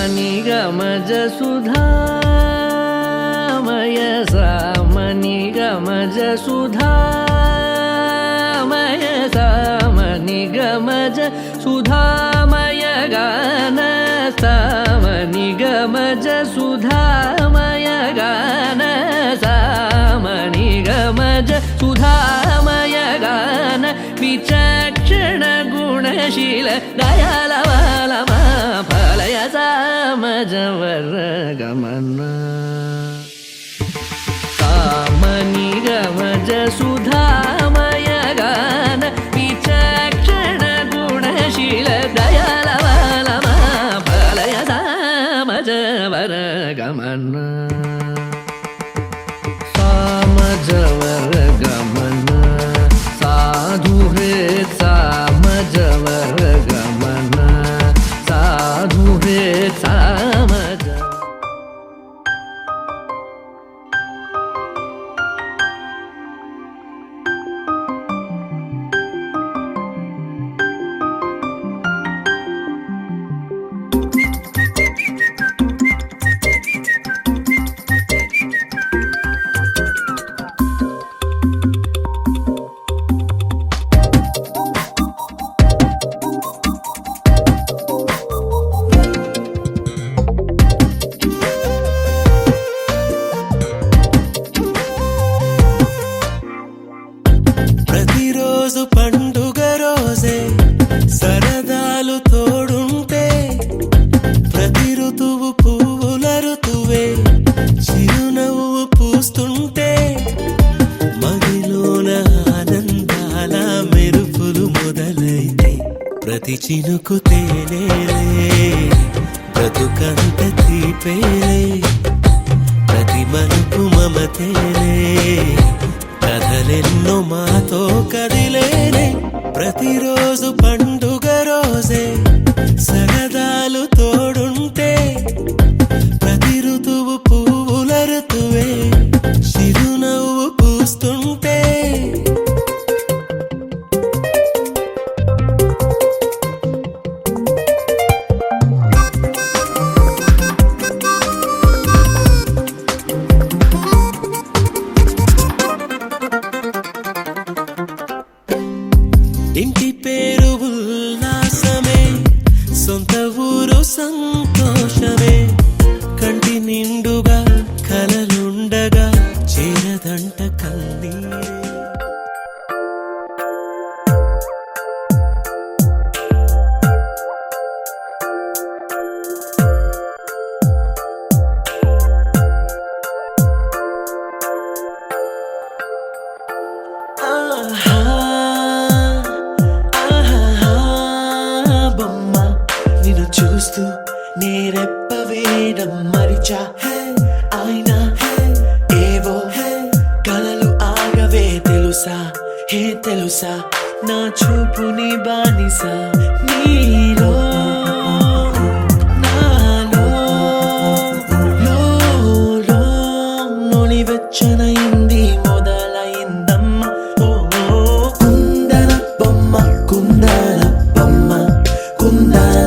గమజ సుధామయ సామని గమజ సుధామయ సామని గమజ సుధామయ గాన సామని గమజ సుధామయ గాన సామని గమజ సుధామయ గాన విచక్షణ గుణశీల దయాళ ఫలయ సామజవర గమన సామని గమజ సుధామయ గాన విచక్షణ గుణశీల దయాళ ఫలయ సామజవర గమన సామజవర గమన సాధు హృత్ సామజవర గమన సాధు హృత్ సామజ ప్రతిరోజు పండుగ రోజే సరదాలు తోడుంటే ప్రతి ఋతువు పువ్వుల ఋతువే చిరునవ్వు పూస్తుంటే మదిలోన ఆనందాల మెరుపులు మొదలైతే ప్రతి చినుకు తేనేలే బ్రతుకంత తీపేలే ప్రతి మలుపు మమతేలే కథలెన్నో మాతో కదిలేనే ప్రతిరోజు పండుగ రోజే సరదాలు తోడుంటే ప్రతి ఋతువు పువ్వుల ఋతువే చిరునవ్వు పూస్తుంటే ఇంటి పేరు ఉల్లాసమే సొంత ఊరు సంతోషమే కంటి నిండుగా కలలుండగా చేరదంట కన్నీరే చూస్తూ నేరెప్ప వేయడం మరిచా అయినా ఏవో కలలు ఆగవే తెలుసా హే తెలుసా నా చూపుని బానిసా నీలో నాలో లోని వెచ్చనైంది మొదలైందమ్మ ఓ కుందన బొమ్మ కుందన బొమ్మ కుందన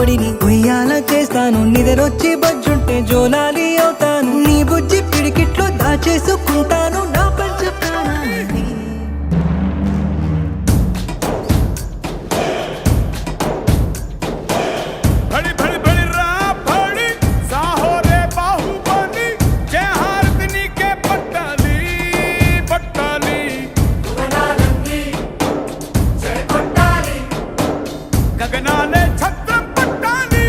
ఒడిని ఉయ్యాల చేస్తాను, నిద్రొచ్చి బజ్జుంటే జోలాలి అవుతాను, నీ బుజ్జి పిడికిట్లో దాచేసుకుంటాను నా పంచ ప్రాణాలని. भड़ी भड़ी भड़ी रा भड़ी साहो रे बाहुबली जय हारदिनी के पट्टाली पट्टाली गगनाले छत्र पट्टाली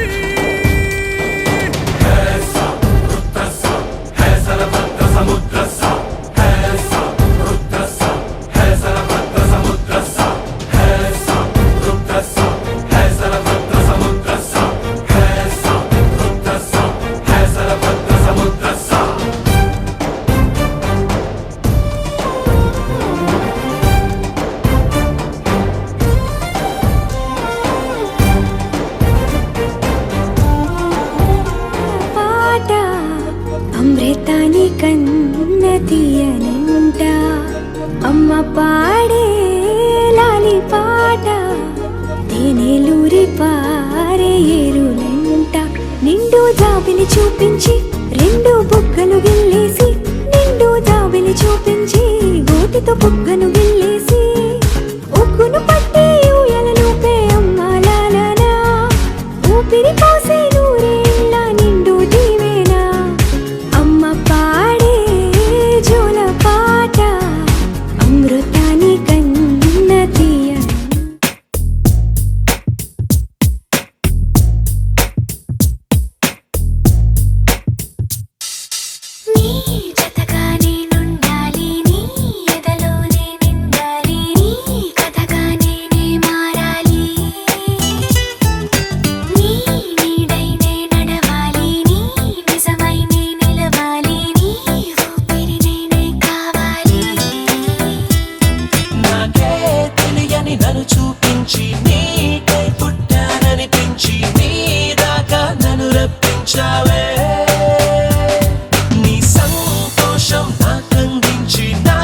పాట అమృతాని కన్న తీయనంట అమ్మ పాడే లాలి పాట తేనెలూరి పారే ఏరులంట నిండు జాబిలి చూపించి రెండు బుగ్గలు గిల్లేసి నిండు జాబిలి చూపించి గోటితో బుగ్గను గిల్లేసి ఉగ్గును పట్టి ఊయలలోపే అమ్మ లాలనా ఊపిరి పోసే నూరేళ్ళ నిండు దీవేనా అమ్మ పాడే జోల పాట అమృతాని కన్న తీయ నీ జతగా నేనుండాలి, నీ ఎదలోనే నిండాలి, నీ కథగా నేనే మారాలి, నీ నీడై నే నడవాలి, నీ నిజమై నే నిలవాలి, నీ ఊపిరి నేనే కావాలి. నాకే తెలియని నన్ను చూపించి నీకై పుట్టాననిపించి నీ దాకా నన్ను రప్పించావే, నీ సంతోషం నాకందించి నా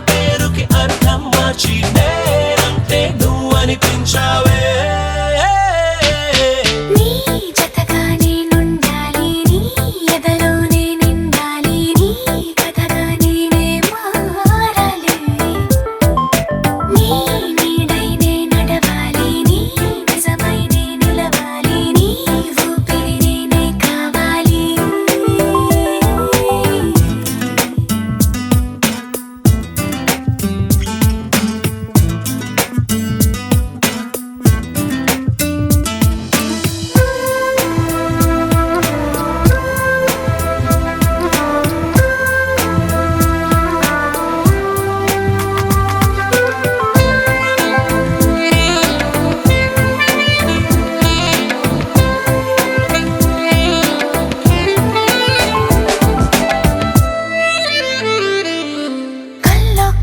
పేరుకి అర్థం మార్చి నేనంటే నువ్వు అనిపించావే. నీ జతగా నేనుండాలి, నీ ఎదలోనే నిండాలి, నీ కథగా నేనే మారాలి, నీ నీడై నే నడవాలి, నీ నిజమై నే నిలవాలి, నీ ఊపిరి నేనే కావాలి.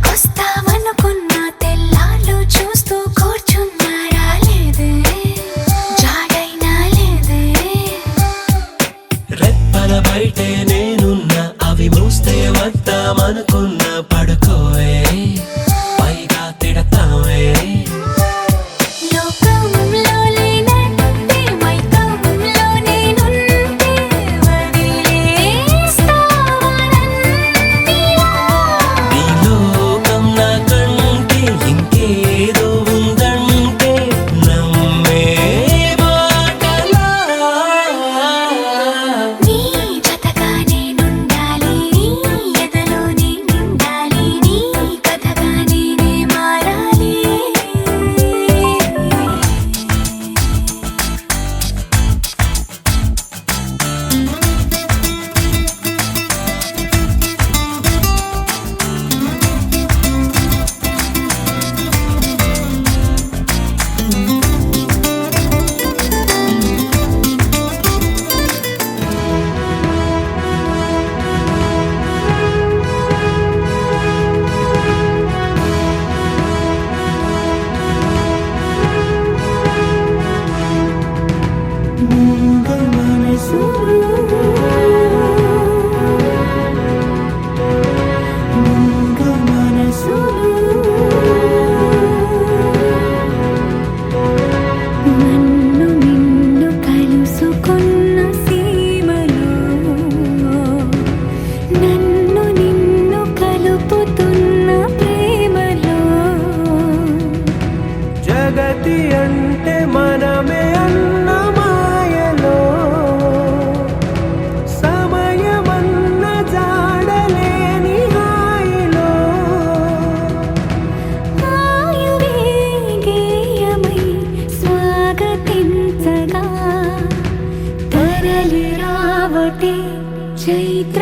కల్లోకొస్తావనుకున్న తెల్లాళ్ళు చూస్తూ కూర్చున్నారా లేదే, జాడైనా లేదే. రెప్పల బయటే నేనున్నా అవి మూస్తే వద్దామనుకున్నా పడుకోవే పైగా తిడతావే. లోకంలో లేనంటే మైకంలో నేనుంటే వదిలేస్తావా నన్నిలా? నీ లోకం నాకంటే ఇంకేదో ఉందంటే నమ్మే మాటలా. నీ జతగా నేనుండాలి, నీ ఎదలోనే నిండాలి, నీ కథగా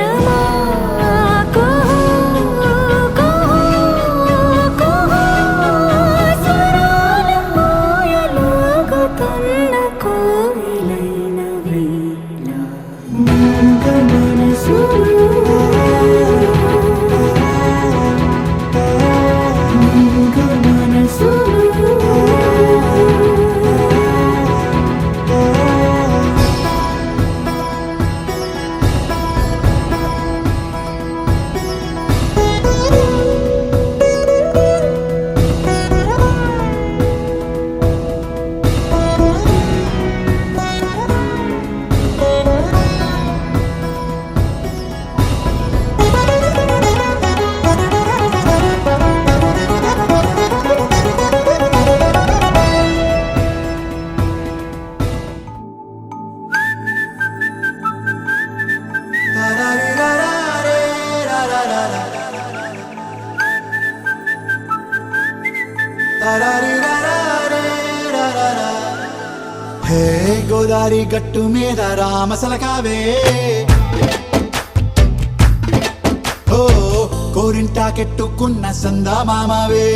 స్వరమా కుహూ కుహూ కుహూ స్వరాల మోయలాగుతున్న కోయిలైన వేళ మూగ మనసులో మూగ మనసులో హే గోదారి గట్టు మీద రామసలకావే ఓ కోరింటా కెట్టుకున్న సందా మామావే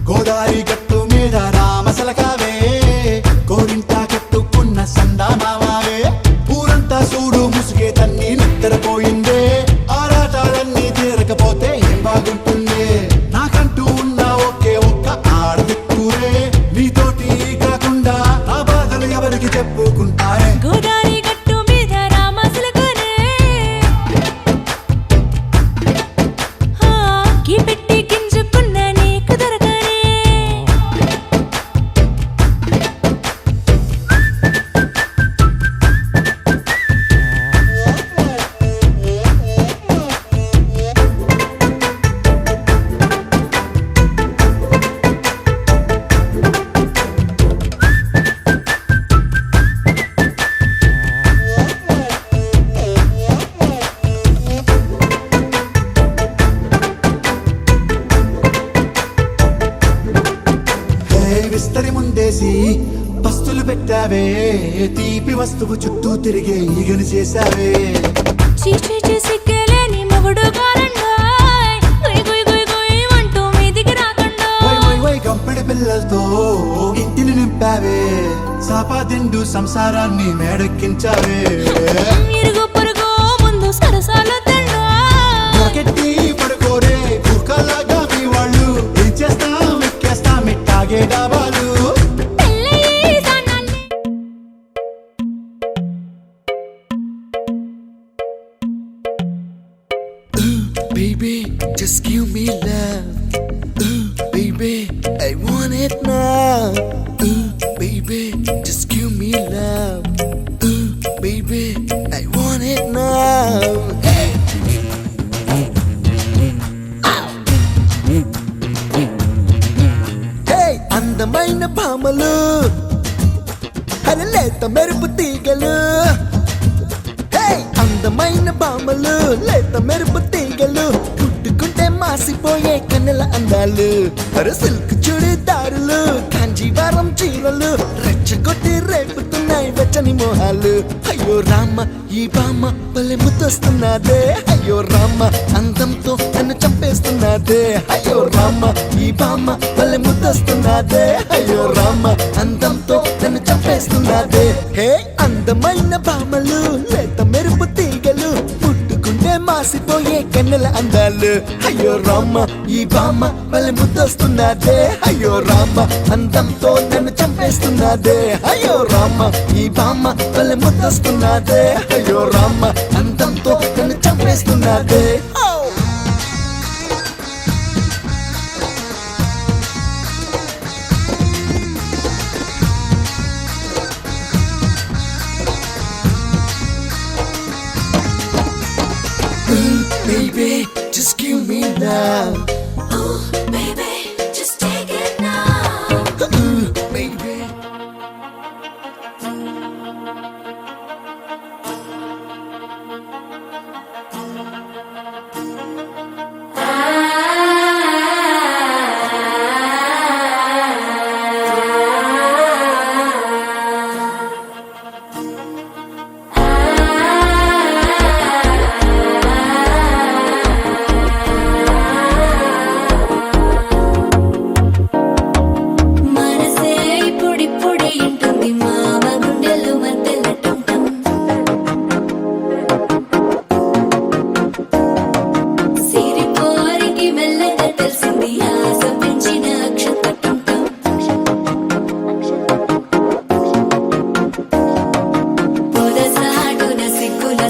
గోదారి గట్టు మీద రామసలకావే కోరింటా కెట్టుకున్న సందా మామావే ఊరంతా చూడు ముసుగే తన్ని నిద్రపోయిందే ఆరాటాలన్నీ తీరకపోతే ఏం బాగుంటుందే నాకంటూ ఉన్న ఒకే ఒక్క ఆడదిక్కురే నీతోటి కాకుండా నా బాధలు ఎవరికి చెప్పుకుంటారే గోదారి గట్టు మీద రామసలకనే కీ పెట్టి గింజుకున్న నీకు దొరకనే హే విస్తరి ముందేసి పస్తులు పెట్టావే తీపి వస్తువు చుట్టూ తిరిగే ఈగను చేశావే చీచీ చేసి కేలేని మొగుడు గారండాయ్ గుయ్ గుయ్ గుయ్ గుయ్ అంటూ మీదికి రాకుండా వై వై వై గంపెడి పిల్లలతో ఇంటిని నింపావే సాపాదిండు సంసారాన్ని మేడెక్కించావే ఇరుగు పొరుగు ముందు సరసాల తండా నాకెట్టి పడుకోరే కుక్కలాగా మీ వాళ్ళు ఏం చేస్తాం ఎక్కేస్తాం ఇట్టాగే డాబాలు పెళ్ళయి దానాన్ని Baby, just give me love. Baby, I want it now. Baby, just give me love. Baby, I want it now. Hey, అందమైన పామలు అరలేత మెరుపు తీగలు Hey, అందమైన పామలు లేత మెరుపు తీగలు పుట్టుకుంటే మాసిపోయే కన్నెల అందాలు అరే సిల్క్ చుడిదారులు కాంజీవరం చీరలు రెచ్చగొట్టి రేపుతున్నాయి వెచ్చని మోహాలు అయ్యో రామ ఈ బామ్మ భలే ముద్దొస్తున్నదే అయ్యో రామ అందంతో నన్ను చంపేస్తున్నదే అయ్యో రామ ఈ బామ్మ భలే ముద్దొస్తున్నదే అయ్యో రామ అందంతో నన్ను చంపేస్తున్నదే హే అందమైన బామలు లేత మెరుపు తీగలు పుట్టుకుంటే మాసిపోయే కన్నెల అందాలు అయ్యో రామ ఈ బామ్మ భలే ముద్దొస్తున్నదే అయ్యో రామ అందంతో నన్ను చంపేస్తున్నదే అయ్యో రామ ఈ బామ్మ భలే ముద్దొస్తున్నదే అయ్యో రామ అందంతో నన్ను చంపేస్తున్నదే Baby, just give me love. Ooh, baby, just take it now. Baby.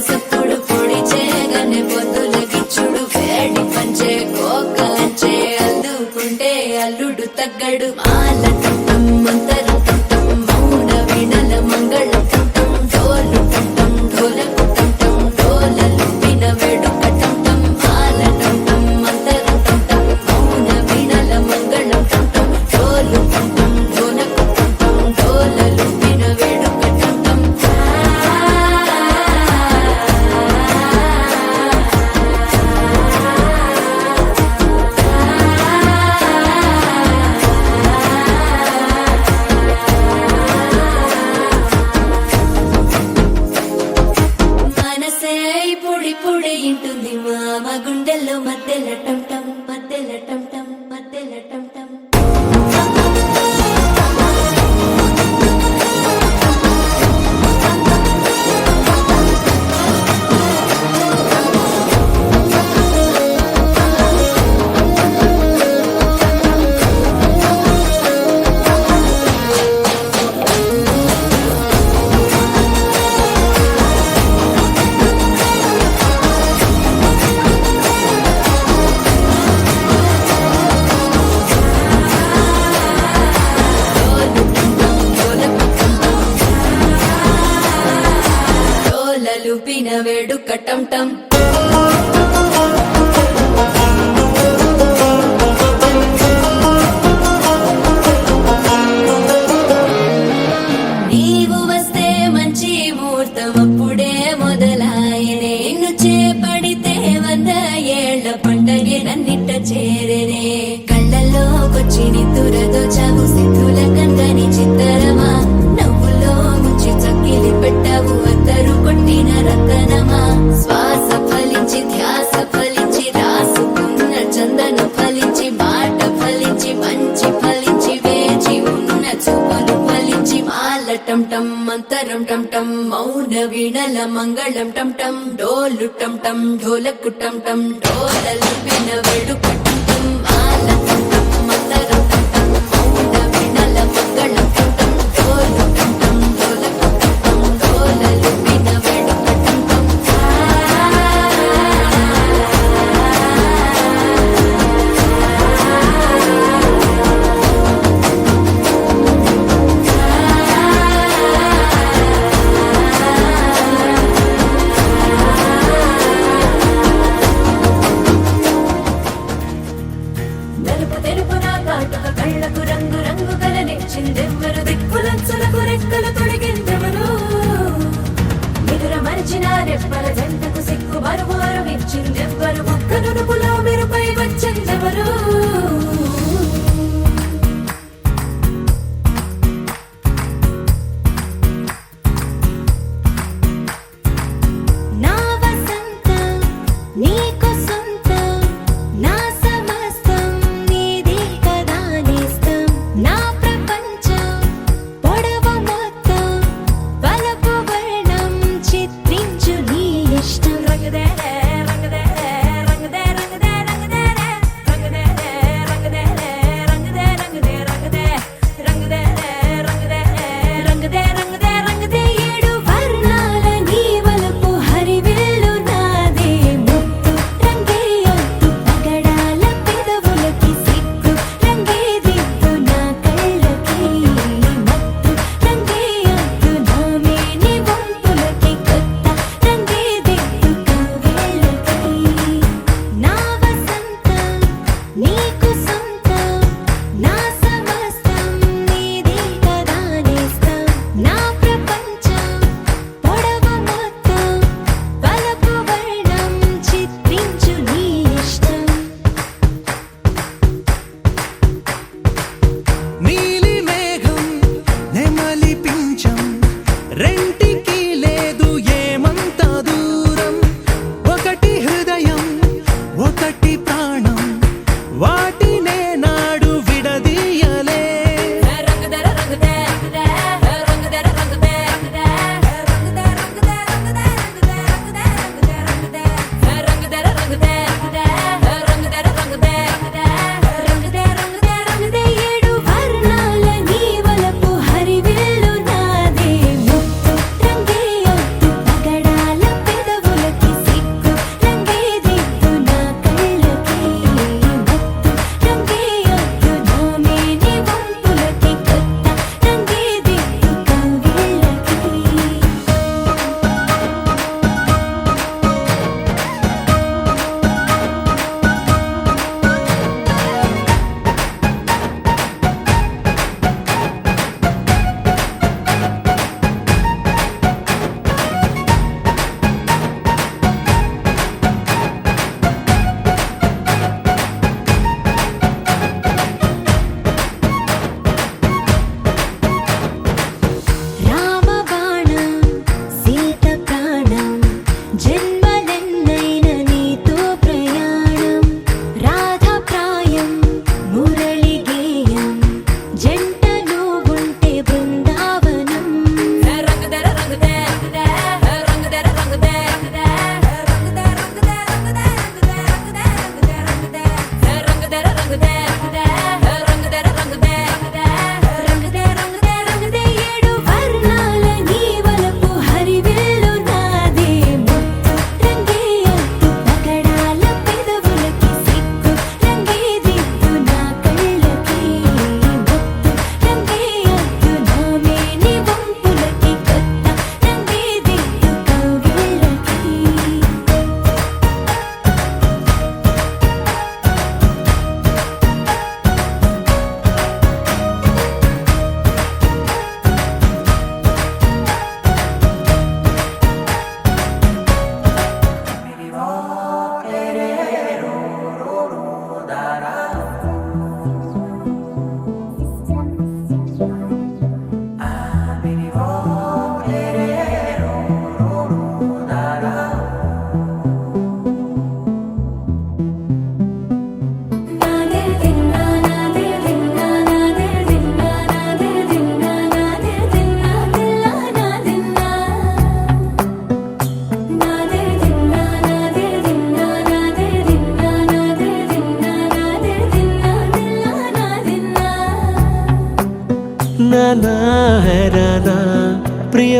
సప్పుడు పొడి చేయగానే పొద్దులకిచ్చుడు వేడి పంచే కోకంచే అల్లుకుంటే అల్లుడు తగ్గడు మాల టంటం మంతరం టంటం మౌన వీణల మంగళం టంటం డోలు టంటం ఢోలకు టంటం డోలలు విన వేడుక టంటం మాల టంటం మంతరం టంటం మౌన వీణల మంగళం టంటం డోలు టంటం ఢోలకు టంటం డోలలు విన వేడుక టంటం మనసే పొడి పొడి ఇంటుంది మామ గుండెల్లో మధ్యల టంటం మధ్యల టంటం మధ్యల టంటం డోలలు పిన వేడుక టంటం నీవు వస్తే మంచి ముహూర్తం అప్పుడే మొదలాయనే నిన్ను చేపడితే 100 ఏళ్ల పండగే నన్నిట్ట చేరేనే కళ్ళల్లోకొచ్చి నిద్దురదో చావు సిద్ధుల కందని చిత్తరమా నవ్వులో ముంచి చక్కిలి పెట్టావు అద్దరు కొట్టిన రతనమా శ్వాస ఫలించి ధ్యాస ఫలించి రాసుకున్న చందన ఫలించి మాట ఫలించి మంచి ఫలించి వేచి ఉన్న చూపులు ఫలించి మాల టంటం మంతరం టంటం మౌన వీణల మంగళం టంటం డోలు టంటం ఢోలకు టంటం డోలలు విన వేడుక టంటం మాల టంటం మంతరం టంటం మౌన వీణల మంగళం టంటం డోలు టంటం ఢోలకు టంటం డోలలు విన వేడుక టంటం నలుపు తెలుపు నా కాటుక కళ్ళకు రంగు రంగు కలనిచ్చిందెవ్వరు దిక్కులంచులకు రెక్కలు తొడిగిందెవరు నిదుర మరిచిన రెప్పల జంటకు సిగ్గు మరువారు ఇచ్చిందెవ్వరు ఒక్క నునుపులో మెరుపై వచ్చిందెవరు నా వసంతం నీకు సొంతం నా సమస్తం నీది కదా నేస్తం నా ప్రపంచం పొడవు మొత్తం వలపు వర్ణం చిత్రించు నీ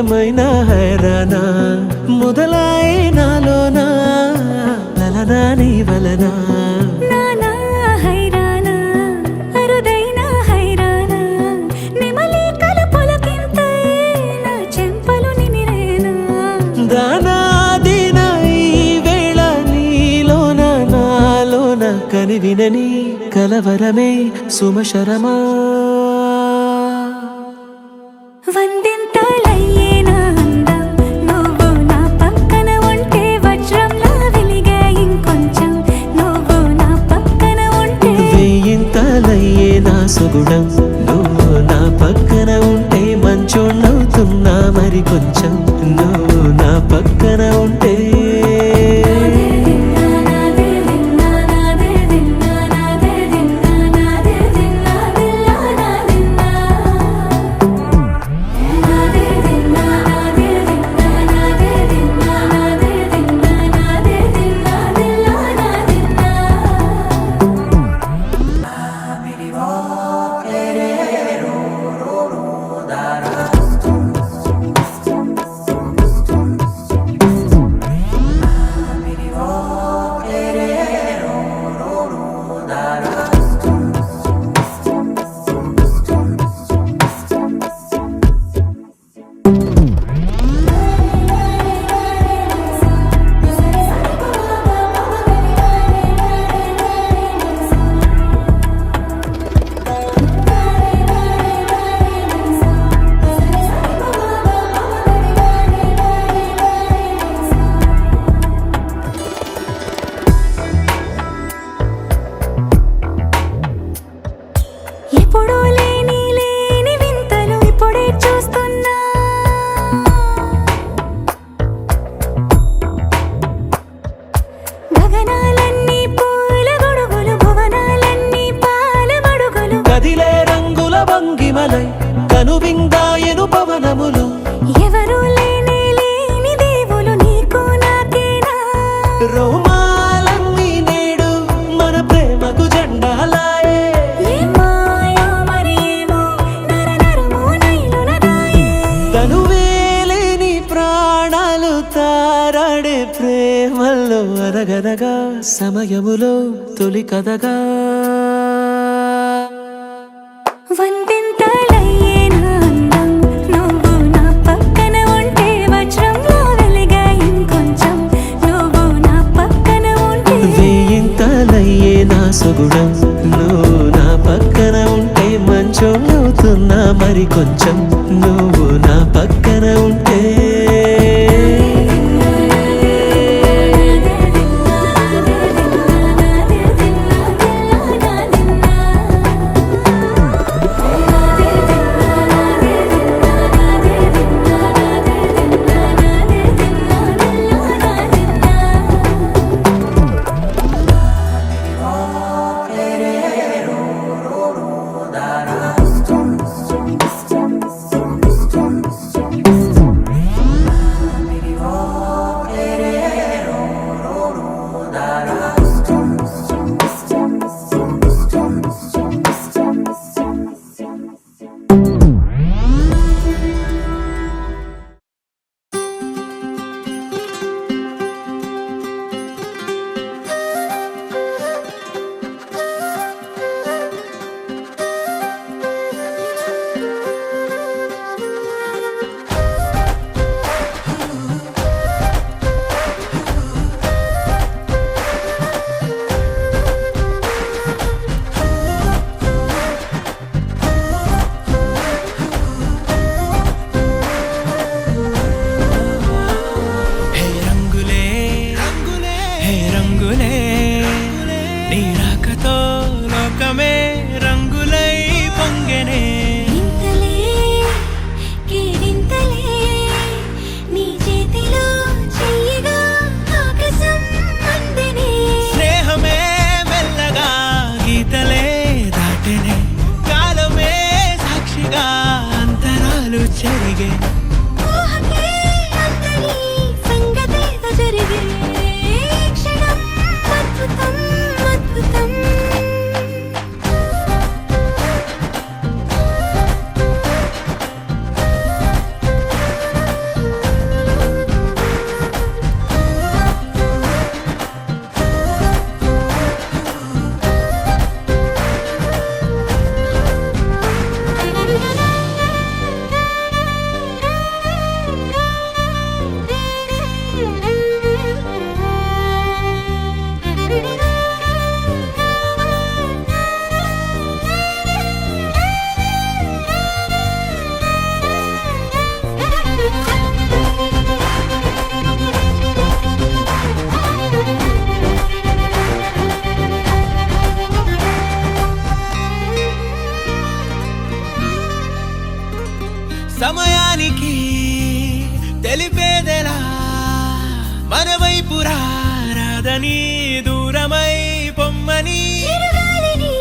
ఏమైనా హైరానా మొదలాయే నాలోనా లలనా నీ వలనా నానా హైరానా అరుదైన హైరానా నెమలి కలుపులకింతై నా చెంపలు నిమిరేనా దానాదిన ఈ వేళ నీలోన నాలోన కనివినని కలవరమే సుమశరమా వందింతలయ్యేనా అందం నువ్వు నా పక్కన ఉంటే వజ్రంలా వెలిగే ఇంకొంచెం నువ్వు నా పక్కన ఉంటే వేయింతలయ్యే నా సుగుణం నువ్వు నా పక్కన ఉంటే మంచోణ్ణవుతున్నా మరి కొంచెం నువ్వు నా పక్కన ఉంటే ఎప్పుడూ లేని లేని వింతలు ఇప్పుడే చూస్తున్నా గగనాలన్నీ పూల గొడుగులు భువనాలన్నీ పాల మడుగులు కదిలే రంగుల భంగిమలై కనువిందాయను పవనములు ఎవరూ లేని లేని దేవులు నీకు నాకేనా రోమాలన్నీ నేడు మన ప్రేమకు జెండాలాయే ఏ మాయో మరి ఏమో నరనరమో నైలున దాయే తనువేలేని ప్రాణాలు తారాడే ప్రేమల్లో అరగరగా సమయములో తొలి కథగా వందింతలయ్యేనా అందం నువ్వు నా పక్కన ఉంటే వజ్రంలా వెలిగే ఇంకొంచెం నువ్వు నా పక్కన ఉంటే వేయింతలయ్యే నా సుగుణం నువ్వు నా పక్కన ఉంటే మంచోణ్ణవుతున్నా మరి కొంచెం నువ్వు నా పక్కన ఉంటే మన వైపు రాదని దూరమై పొమ్మని చిరుగాలిని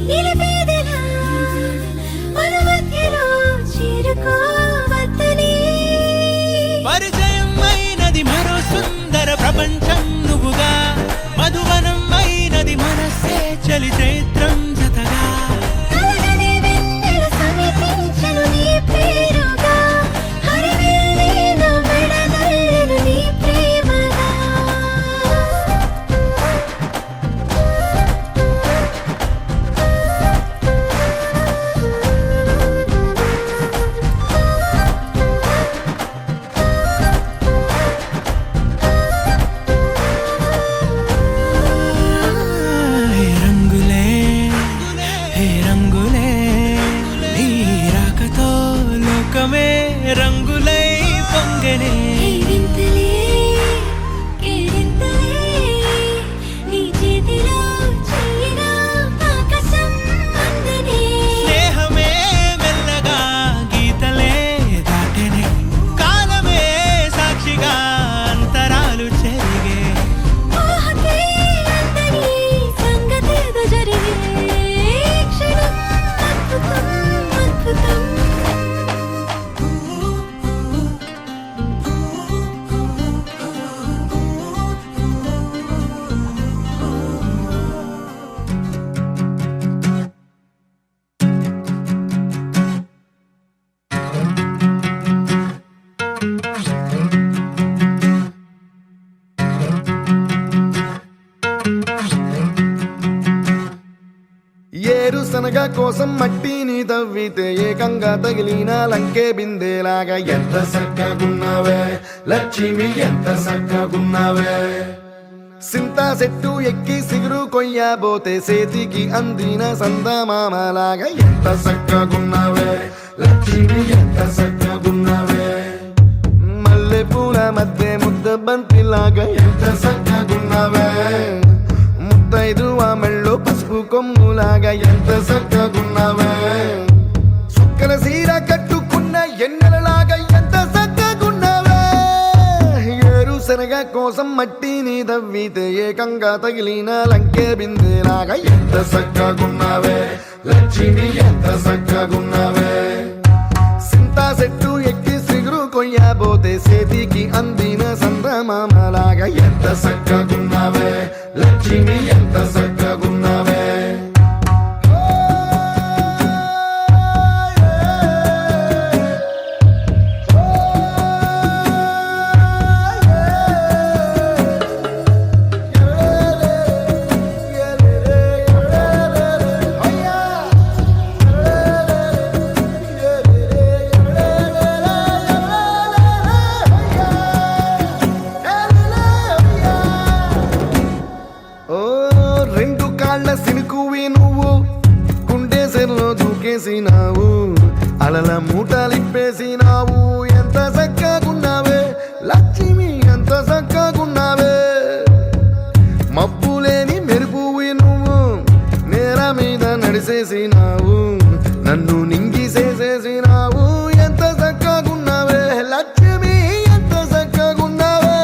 నిలిపేదెలా మన మధ్యలో చేరుకోవద్దని పరిచయం అయినది మరో సుందర ప్రపంచం నువ్వుగా మధువనం అయినది మనస్సే చలి చైత్రం జతగా కలగని వెన్నెల సమీపించను నీ పేరుగా హరివెల్లి నా మెడదల్లెను నీ ప్రేమగా హే రంగులే హే రంగులే నీ రాకతో లోకమే రంగులై పొంగనే వింతలే కేరింతలే నీ చేతిలో చెయ్యిగా ఆకాశం అందనే స్నేహమే మెల్లగా గీతలే దాటెనే కాలమే సాక్షిగా అంతరాలు చెరిగే ఊహకే అందని సంగతేదో జరిగే క్షణం అద్భుతం అద్భుతం ఏరుశనగ కోసం మట్టిని తవ్వితే ఏకంగా తగిలిన లంకే బిందేలాగా ఎంత చక్కగున్నావే లక్ష్మి ఎంత చక్కగున్నావే సింతా చెట్టు ఎక్కి సిగురు కొయ్యబోతే చేతికి అందిన సందమామలాగా ఎంత చక్కగున్నావే లక్ష్మి ఎంత చక్కగున్నావే మల్లె పూల మధ్య ముద్ద బంతిలాగా ఎంత చక్కగున్నావే ముద్దైదు ఆ మెళ్ళో పసుపు కొమ్ములాగా ఎంత చక్కగున్నావే సుక్కల సీర కట్టుకున్న ఎన్నెలలాగా ఎంత చక్కగున్నావే ఏరుశనగ కోసం మట్టిని తవ్వితే ఏకంగా తగిలిన లంకే బిందేలాగా ఎంత చక్కగున్నావే లక్ష్మి ఎంత చక్కగున్నావే సింతా చెట్టు ఎక్కి సిగురు కొయ్యబోతే చేతికి అందిన సందమామలాగా ఎంత చక్కగున్నావే లక్ష్మి ఎంత చక్కగున్నావే ఓ రెండు కాళ్ళ సినుకువి నువ్వు గుండె సెల్లో దూకేసినావు అలల మూటలిప్పేసినావు ఎంత చక్కగున్నావే లక్ష్మి ఎంత చక్కగున్నావే మబ్బులేని మెరుపువి నువ్వు నేల మీద నడిసేసినావు నన్ను నింగిసేసేసినావు ఎంత చక్కగున్నావే లక్ష్మి ఎంత చక్కగున్నావే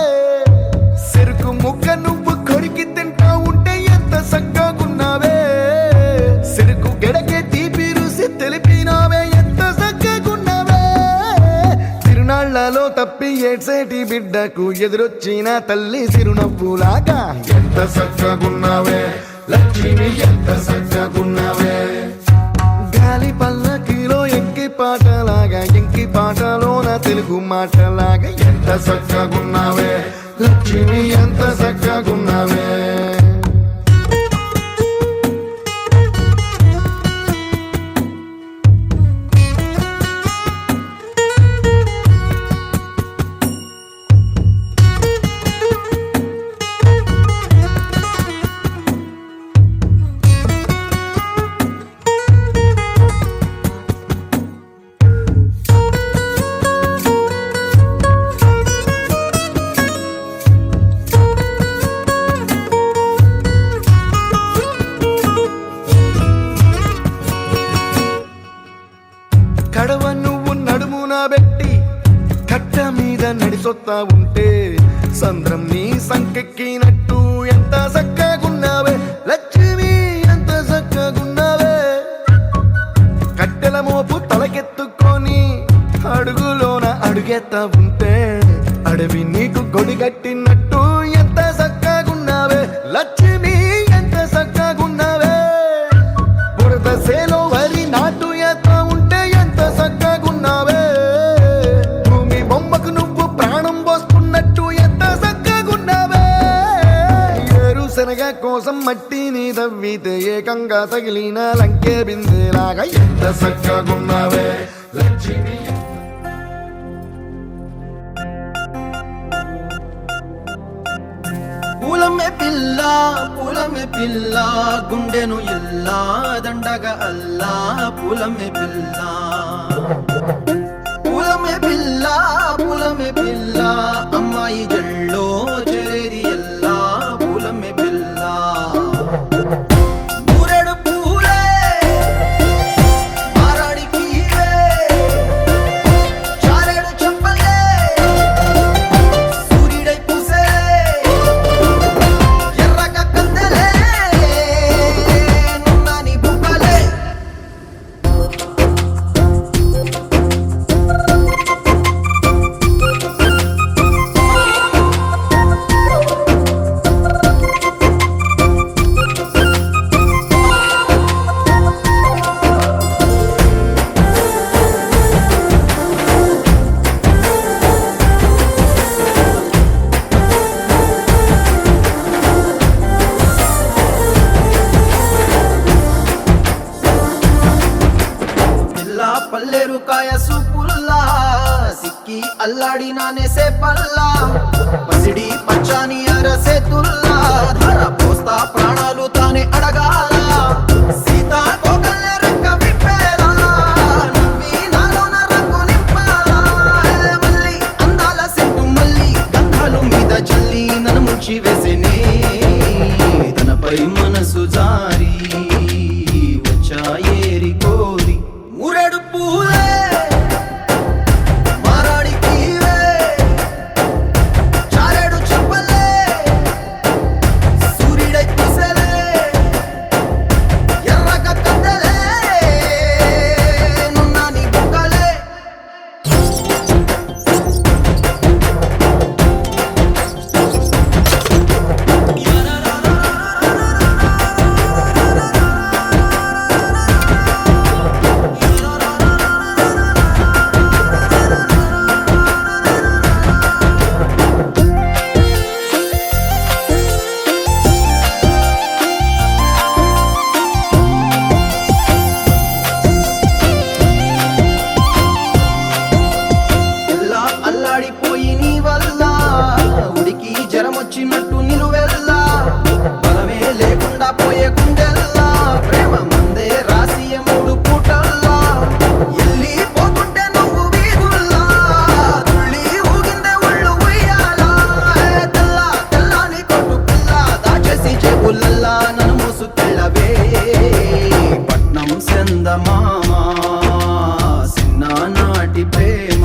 చెరుకు ముక్క నువ్వు కొరికి తింటా ఉంటే ఎంత చక్కగున్నావే చెరుకు గెడకే తీపి రుసి తెలిపినావే ఎంత చక్కగున్నావే తిరునాళ్లలో తప్పి ఏడ్సేటి బిడ్డకు ఎదురొచ్చిన తల్లి చిరునవ్వులాగా ఎంత చక్కగున్నావే లక్ష్మి ఎంత చక్కగున్నావే గాలి పల్లకిలో ఎంకి పాటలాగా ఎంకి పాటలోన తెలుగు మాటలాగా ఎంత చక్కగున్నావే లక్ష్మి ఎంత చక్కగున్నావే కడవ నువ్వు నడుమున పెట్టి కట్ట మీద నడిసొత్తా ఉంటే సంద్రం నీ సంకెక్కినట్టు ఎంత చక్కగున్నావే లక్ష్మి, ఎంత చక్కగున్నావే. కట్టెల మోపు తలకెత్తుకొని అడుగులోన అడుగెత్త ఉంటే అడవి నీకు గొడిగట్టినట్టు ఎంత చక్కగున్నావే లక్ష్మి, ఎంత చక్కగున్నావే. బురద సేలో వరి నాటు ఎత్త ఉంటే ఎంత చక్కగున్నావే. భూమి బొమ్మకు నువ్వు ప్రాణం పోసుకున్నట్టు ఎంత చక్కగున్నావే. ఏరుశనగ కోసం మట్టిని తవ్వితే ఏకంగా తగిలిన లంకే బిందెలాగా ఎంత చక్కగున్నావే లక్ష్మి. పూలమే పిల్ల గుండెను ఇల్లా దండగ అల్లా పూలమే పిల్ల అమ్మాయి జల్లో చేరేది ఎల్లా పూలమే పిల్ల. మూరెడు పూలే మారాడికి చారెడు చెప్పలే సూర్యుడై పూసే పల్లేరు కాయ సూపుల్లా సిక్కి అల్లాడి నానేసే పల్లా పసిడి పచ్చాని అరసే తుల్లా ధర పోస్తా ప్రాణాలు తానే అడగాల. సీతా కోగల్లె రెక్క విప్పేలా నవ్వి నాలోన రంగు నింపాలా. మళ్ళీ అందాల సెట్టు మళ్ళీ గంధాలు మీద చల్లి నన్ను ముంచి వేసేనే తనపై మనసు జారి వచ్చాయేరి కోరి. మూరెడు పూలే మారాడికి చారెడు చెప్పలే సూర్యుడై పూసలే ఎర్రగ కద్దలే నున్నాని బుక్కలే. అల్లాడిపోయి నీ వల్ల ఉడికి జరమొచ్చినట్టు నిలువెల్లా బలమే లేకుండా పోయే గుండెల్లా ప్రేమ మందే రాసియ మూడు పూటల్లా. ఎల్లి పోతుంటే నువ్వు వీధుల్లా తుళ్ళి ఊగిందే ఒళ్ళు ఉయ్యాలా. తెల్లాని కొట్టు పిల్ల దాచేసి చెబులల్లా నన్ను మోసుకెళ్ళవే పట్నం సెందమామా చిన్ననాటి ప్రేమ.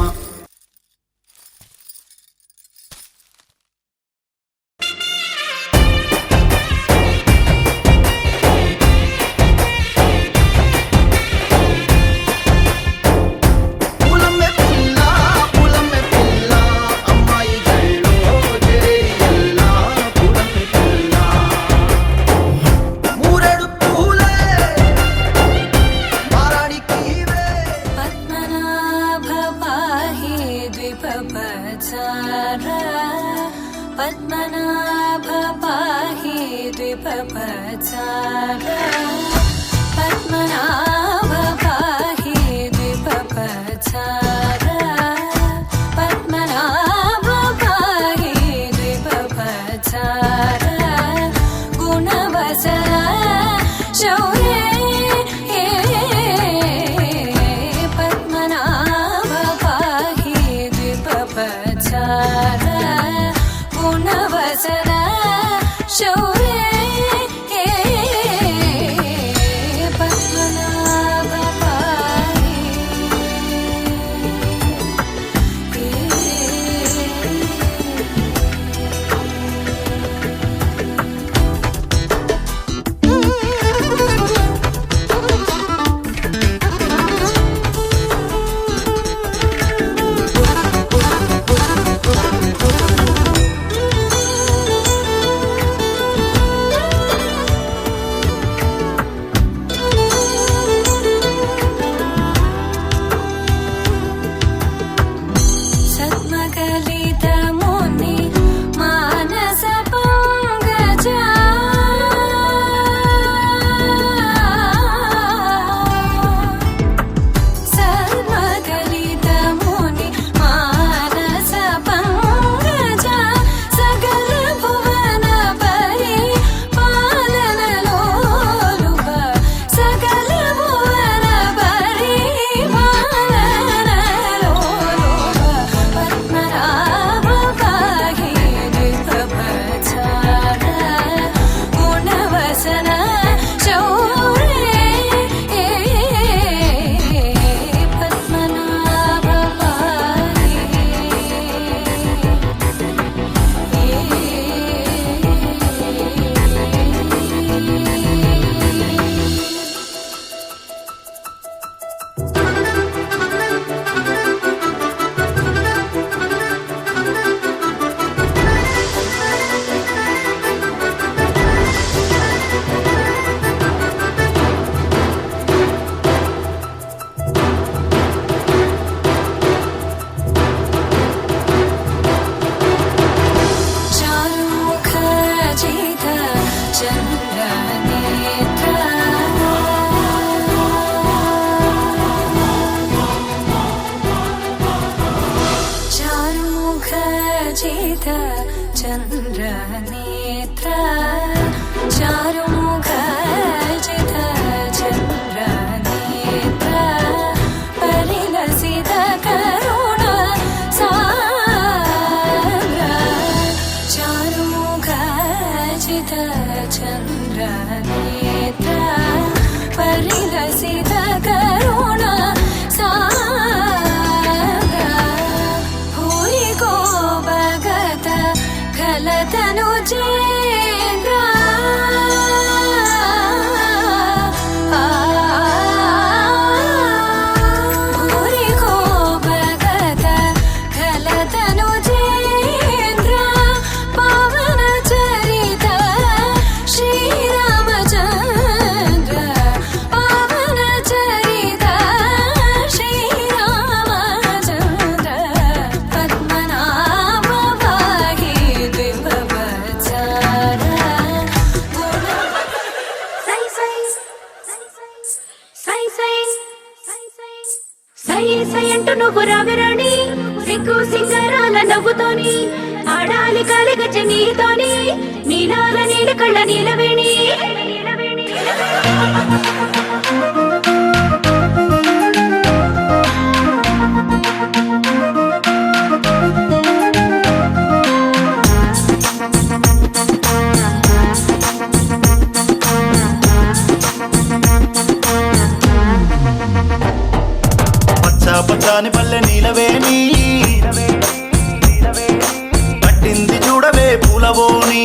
पद्मनाभ पाहि द्विपपचार पद्मनाभ पाहि द्विपपचार पद्मनाभ पाहि द्विपपचार गुणवचन शौर्ये पद्मनाभ पाहि द्विपपचार गुणवचन शौर्ये पद्मनाभ पाहि जित चंद्र नेत्र चारुमुख जित चंद्र नेत्र परिलसित करुण सान्द्र चारुमुख जित चंद्र नेत्र परिलसित करुण सान्द्र भूरि को भगत खलतनु चेन्द्र भूरि को भगत खलतनु चेन्द्र पावन चरित श्री रामचंद्र पावन चरित श्री रामचंद्र पद्मनाभ पाहि द्विभवत्सर సై సై అంటూ నువ్వు రావిరాణి సిగ్గు సింగరాల నవ్వుతోని ఆడాలి కాలిగచ్చ నీతోని నీలాల నీల కళ్ళ నీలవేణి పచ్చని పల్లె నీలవేణి పట్టింది చూడవే పూలవోని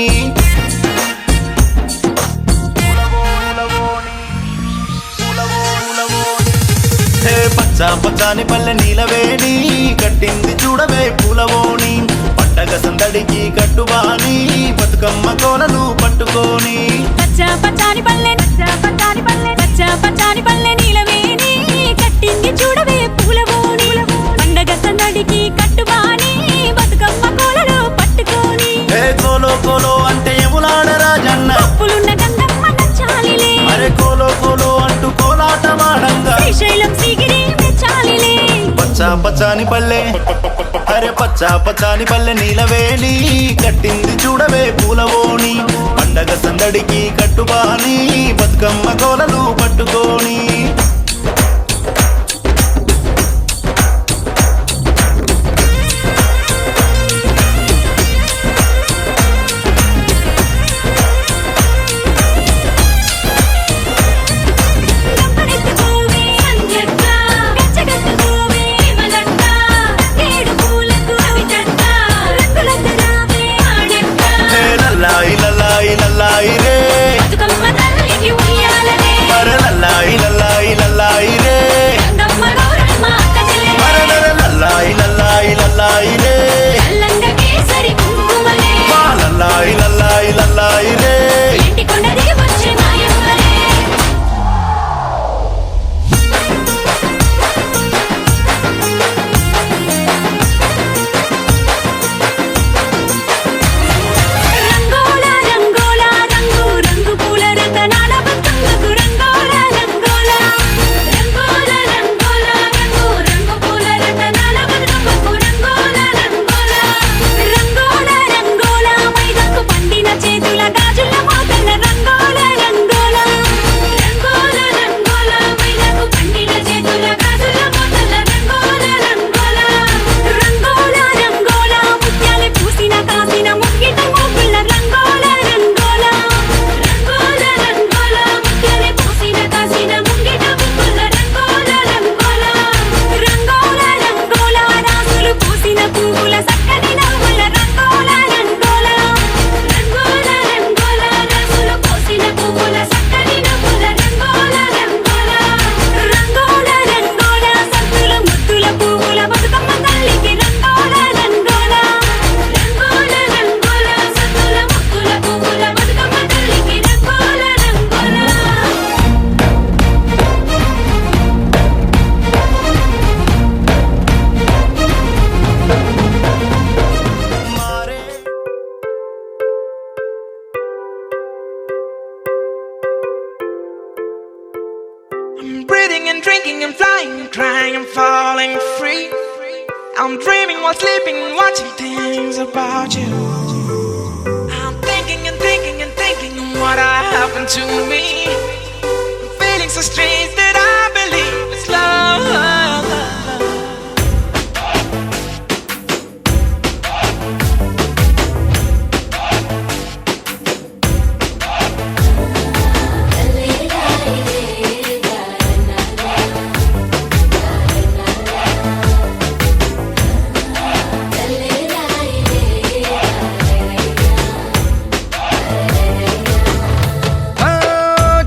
హే పచ్చని పల్లె నీలవేణి కట్టింది చూడవే పూలవోని పండగ సందడికి కట్టుబాని బతుకమ్మ కోలను పట్టుకోని పచ్చాని పల్లె నీలవేణి కట్టింది చూడవే పూలవోని పండగ సందడికి కట్టుబాని బతుకమ్మ కోలలో పట్టుకోని హే కోలో కోలో అంటే ఎములాడ రాజన్న పులున్న గంధమ్మ నచ్చాలిలే అరే కోలో కోలో అంటూ కోలాటమాడంగా శ్రీశైలం శ్రీగిరి మెచ్చాలిలే పచ్చని పల్లె అరే పచ్చని పల్లె నీలవేణి కట్టింది చూడవే పూలవోని పండగ సందడికి కట్టుబాని బతుకమ్మ కోలను పట్టుకోని లల్లాయి లల్లాయి లల్లాయి రే బతుకమ్మ తల్లికి ఉయ్యాలనే మరే లల్లాయి లల్లాయి లల్లాయి రే గంగమ్మ గౌరమ్మ అక్క చెల్లెలే మరే లల్లాయి లల్లాయి లల్లాయి రే అల్లంగ కేసరి కుంకుమలే మా లల్లాయి లల్లాయి లల్లాయి రే ఇంటి కొండ దిగి వచ్చే మాయమ్మలే రంగోల రంగోల రంగు రంగు పూల రతనాల బతుకమ్మకు రంగోల రంగోల రంగోల రంగోల రంగు రంగు పూల రతనాల బతుకమ్మకు రంగోల రంగోల రంగోల రంగోల మైదకు పండిన చేతుల గాజుల మోతల రంగోల రంగోల రంగోల రంగోల మైదకు పండిన చేతుల గాజుల మోతల రంగోల రంగోల రంగోల రంగోల ముత్యాలు పూసిన కాసిన ముగ్గిట మోపుల రంగోల రంగోల రంగోల రంగోల ముత్యాలు పూసిన కాసిన ముగ్గిట మోపుల రంగోల రంగోల రంగోల రంగోల రాసులు పూసిన పువ్వుల సక్కని నవ్వుల రంగోల రంగోల రంగోల రంగోల రాసులు పూసిన పువ్వుల సక్కని నవ్వుల రంగోల రంగోల రంగోల రంగోల సంతుల ముద్దుల పువ్వుల బతుకమ్మ తల్లికి రంగోల రంగోల రంగోల రంగోల సంతుల ముద్దుల పువ్వుల బతుకమ్మ తల్లికి రంగోల రంగోల మారే Breathing and drinking and flying and crying and falling free. I'm dreaming while sleeping, watching things about you. I'm thinking and thinking and thinking what happened to me. I'm feeling so strange that I believe it's love. ఆ,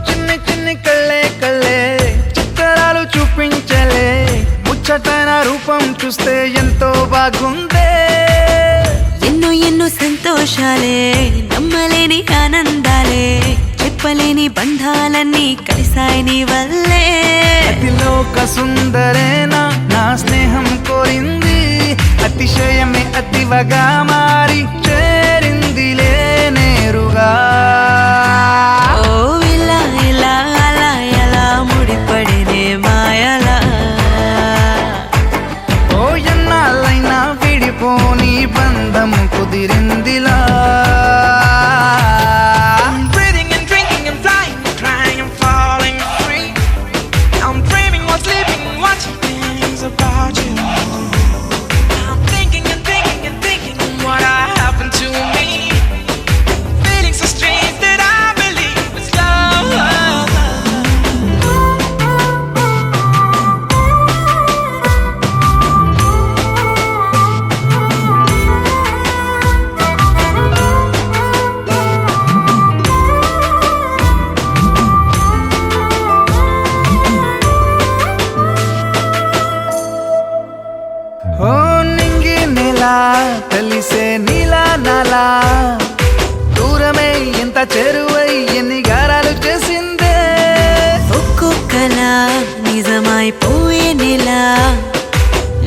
చిన్ని చిన్ని కళ్ళే కళ్ళే చిత్రాలు చూపించలే ముచ్చటైన రూపం చూస్తే ఎంతో బాగుందే ఎన్నో ఎన్నో సంతోషాలే నమ్మలేని ఆనందాలే చెప్పలేని బంధాలన్నీ కలిసాయి నీ వల్లే అతిలోక సుందరేనా నా స్నేహం కోరింది అతిశయమే అతివగా మారి చేరిందిలే నేరుగా ఓ ఇలా ఇలా అలా ఎలా ముడిపడినే మాయలా ఓ ఎన్నాళ్ళైనా విడిపోని బంధం కుదిరిందిలా I'm breathing and drinking and flying and crying and falling free. I'm dreaming while sleeping, watching things about you. I'm thinking and thinking and thinking what happened to me. Feeling so strange that I believe it's love. ఓ నింగి నెల కలిసే నీలా నాలా దూరమే ఎంత చేరువై ఎన్ని గారాలు చేసిందే ఒక్కొక్కలా నిజమైపోయే నెలా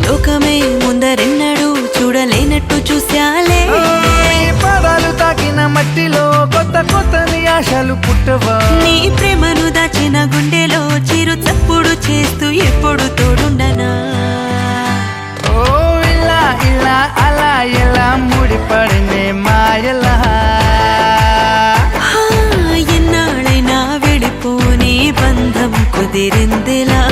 లోకమే ముందరెన్నడూ చూడలేనట్టు చూశాలే ఓ, ఈ పాదాలు తాకిన మట్టిలో కొత్త కొత్తని ఆశలు పుట్టవా నీ ప్రేమను దాచిన గుండెలో చిరు చప్పుడు చేస్తూ ఎప్పుడు తోడుండనా ఓ ఇలా ఇలా అలా ఎలా ముడిపడినే మాయలా హా, ఎన్నాళ్ళైనా విడిపోని బంధం కుదిరిందిలా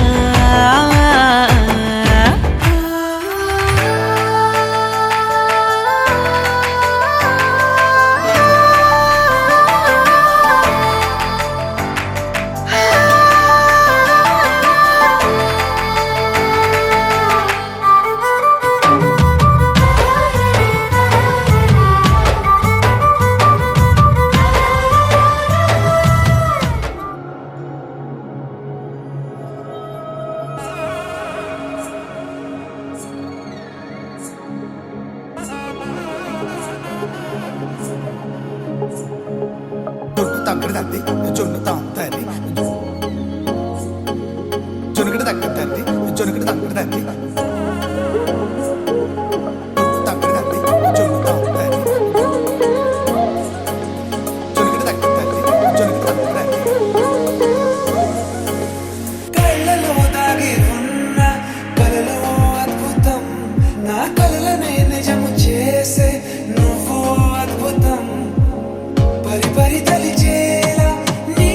జొన్ను తగ్గడి తద్ది జొన్ను తాంతది జొనుగడి తగ్గడి తద్ది జొనుగడి తగ్గడి తద్ది జొన్ను తగ్గడి తద్ది జొన్ను తాంతది జొనుగడి తగ్గడి తద్ది జొనుగడి తగ్గడి తద్ది కళ్ళలో దాగి ఉన్న కలలో అద్భుతం నా కలలనే నిజము చేసే నువ్వు అద్భుతం పరి పరి తలిచేలా నీ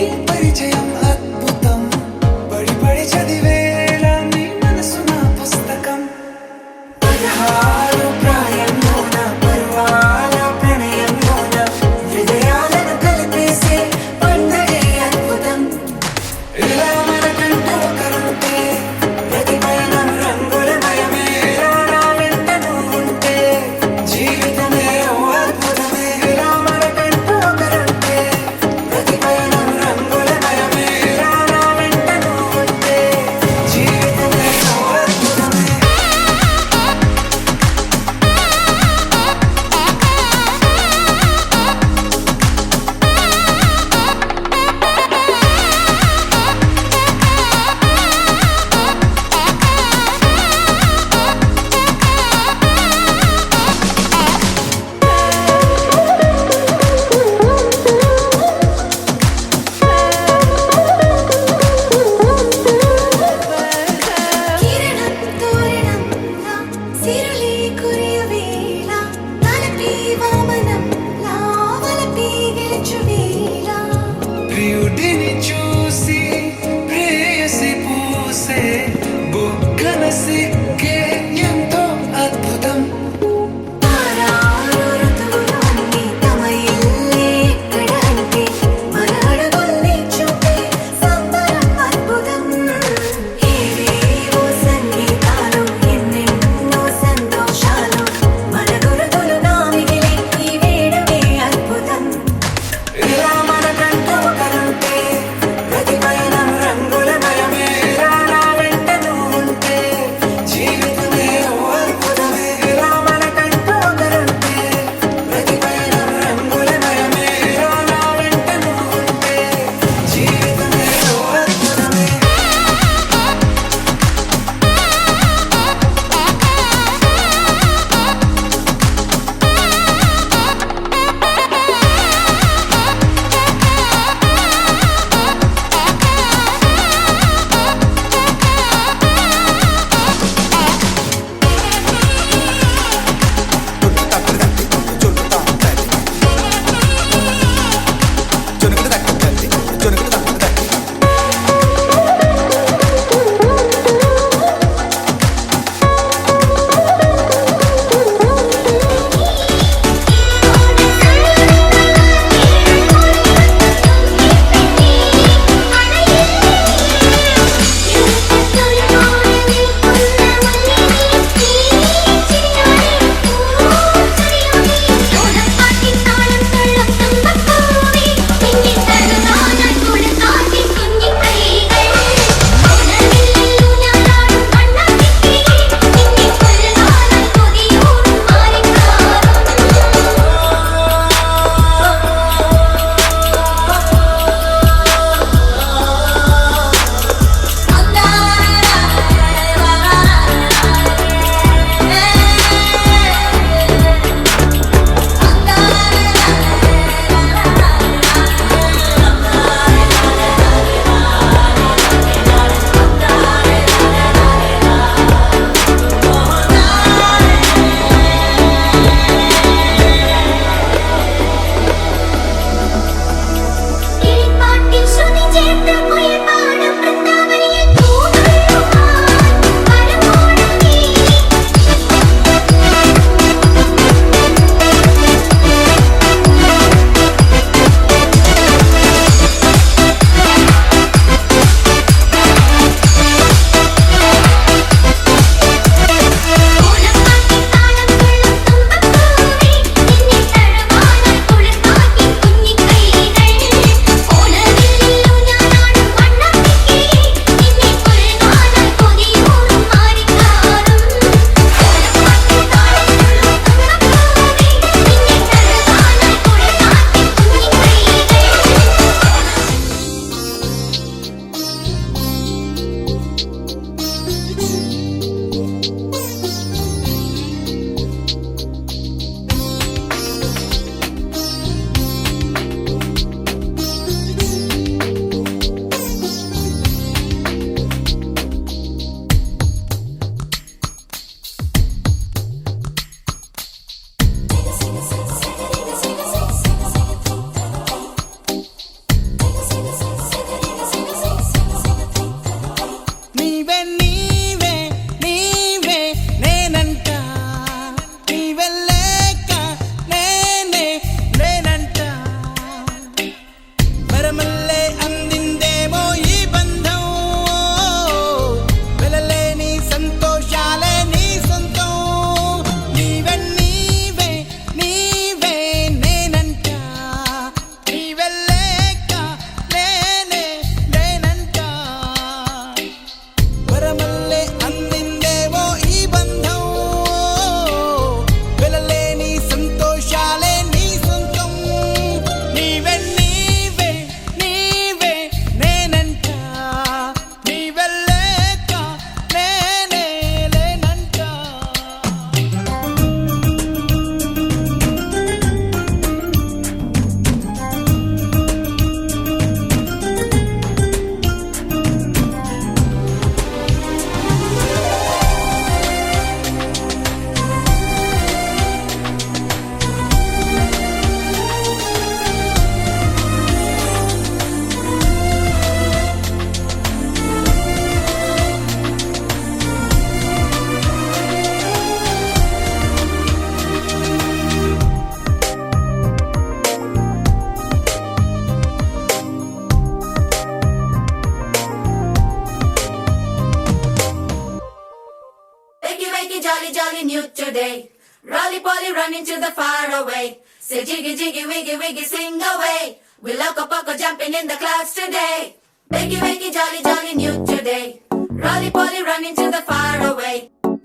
running to the far away. Say jiggy jiggy wiggy wiggy swing away. We loco poco jumping in the clouds today. Wakey wakey jolly jolly new today. Rolly poly running to the far away.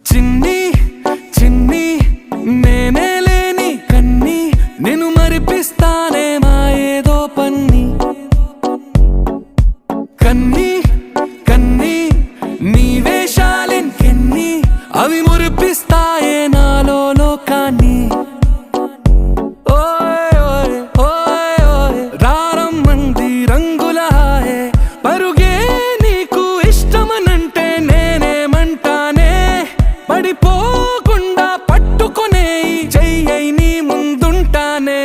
చిన్ని చిన్ని నేనే లేని కన్ని నేను మరిపిస్తానే మా ఏదో పన్ని కన్ని కన్ని నీ వేషాలెన్కెన్ని అవి మురిపిస్తాయే నాలో లోకాన్ని ఓయ్ ఓయ్ ఓయ్ ఓయ్ రారమ్మంది రంగుల హాయే పరుగే నీకు ఇష్టమనంటే నేనేమంటానే పడిపోకుండా పట్టుకునే చెయ్యై నీ ముందుంటానే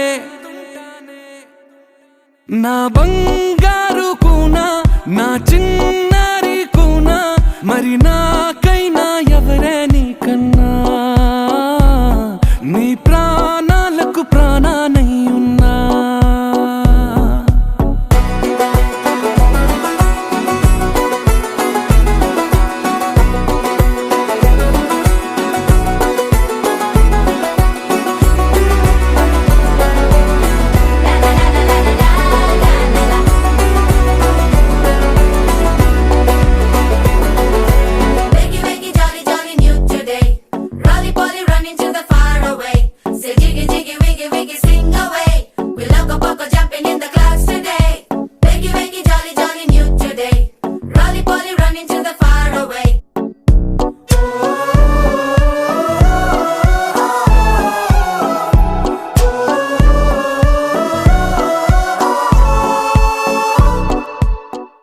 నా బంగారు కూనా నా చిన్నారి కూనా మరి నాకైనా ఎవరే నీకన్నా నీ